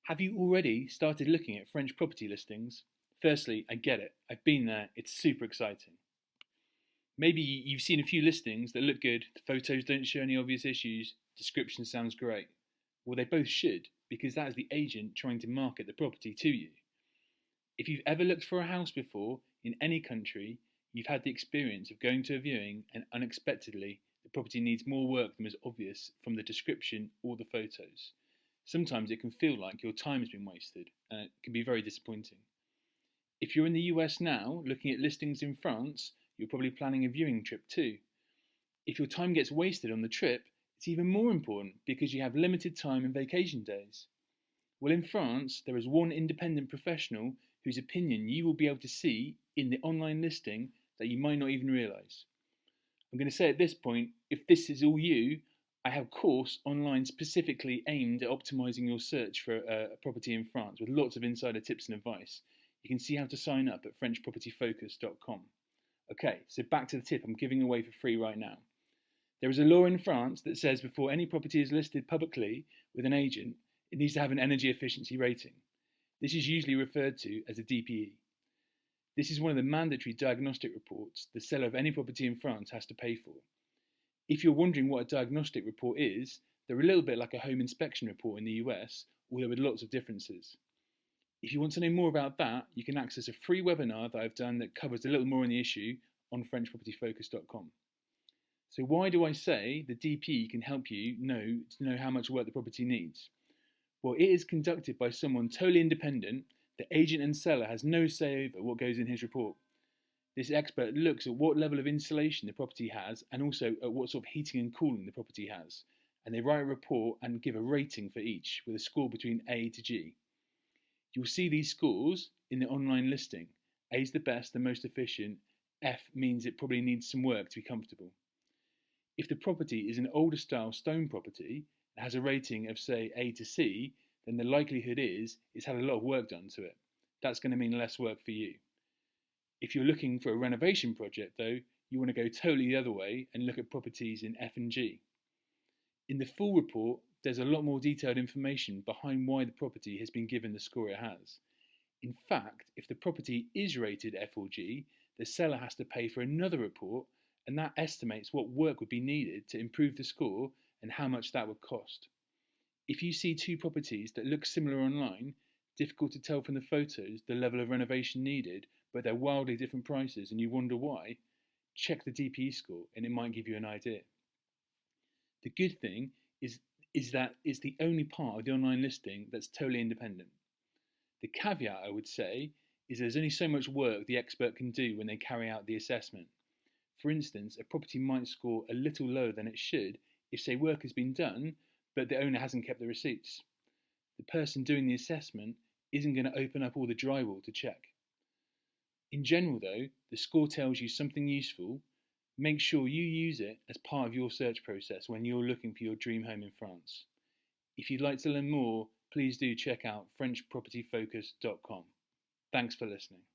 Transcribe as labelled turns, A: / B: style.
A: Have you already started looking at French property listings? Firstly, I get it. I've been there. It's super exciting. Maybe you've seen a few listings that look good, the photos don't show any obvious issues, description sounds great. Well, they both should, because that is the agent trying to market the property to you. If you've ever looked for a house before in any country, you've had the experience of going to a viewing and unexpectedly the property needs more work than was obvious from the description or the photos. Sometimes it can feel like your time has been wasted and it can be very disappointing. If you're in the US now looking at listings in France, you're probably planning a viewing trip too. If your time gets wasted on the trip, it's even more important because you have limited time and vacation days. Well, in France, there is one independent professional whose opinion you will be able to see in the online listing that you might not even realise. I'm going to say at this point, if this is all you, I have a course online specifically aimed at optimising your search for a property in France with lots of insider tips and advice. You can see how to sign up at FrenchPropertyFocus.com. Okay, so back to the tip I'm giving away for free right now. There is a law in France that says before any property is listed publicly with an agent, it needs to have an energy efficiency rating. This is usually referred to as a DPE. This is one of the mandatory diagnostic reports the seller of any property in France has to pay for. If you're wondering what a diagnostic report is, they're a little bit like a home inspection report in the US, although with lots of differences. If you want to know more about that, you can access a free webinar that I've done that covers a little more on the issue on FrenchPropertyFocus.com. So why do I say the DPE can help you know how much work the property needs? Well, it is conducted by someone totally independent. The agent and seller has no say over what goes in his report. This expert looks at what level of insulation the property has and also at what sort of heating and cooling the property has. And they write a report and give a rating for each with a score between A to G. You'll see these scores in the online listing. A is the best, the most efficient. F means it probably needs some work to be comfortable. If the property is an older style stone property and has a rating of say A to C, then the likelihood is it's had a lot of work done to it. That's going to mean less work for you. If you're looking for a renovation project though, you want to go totally the other way and look at properties in F and G. In the full report, there's a lot more detailed information behind why the property has been given the score it has. In fact, if the property is rated F or G, the seller has to pay for another report and that estimates what work would be needed to improve the score and how much that would cost. If you see two properties that look similar online, difficult to tell from the photos the level of renovation needed, but they're wildly different prices and you wonder why, check the DPE score and it might give you an idea. The good thing is that it's the only part of the online listing that's totally independent. The caveat, I would say, is there's only so much work the expert can do when they carry out the assessment. For instance, a property might score a little lower than it should if, say, work has been done, but the owner hasn't kept the receipts. The person doing the assessment isn't going to open up all the drywall to check. In general, though, the score tells you something useful. Make sure you use it as part of your search process when you're looking for your dream home in France. If you'd like to learn more, please do check out FrenchPropertyFocus.com. Thanks for listening.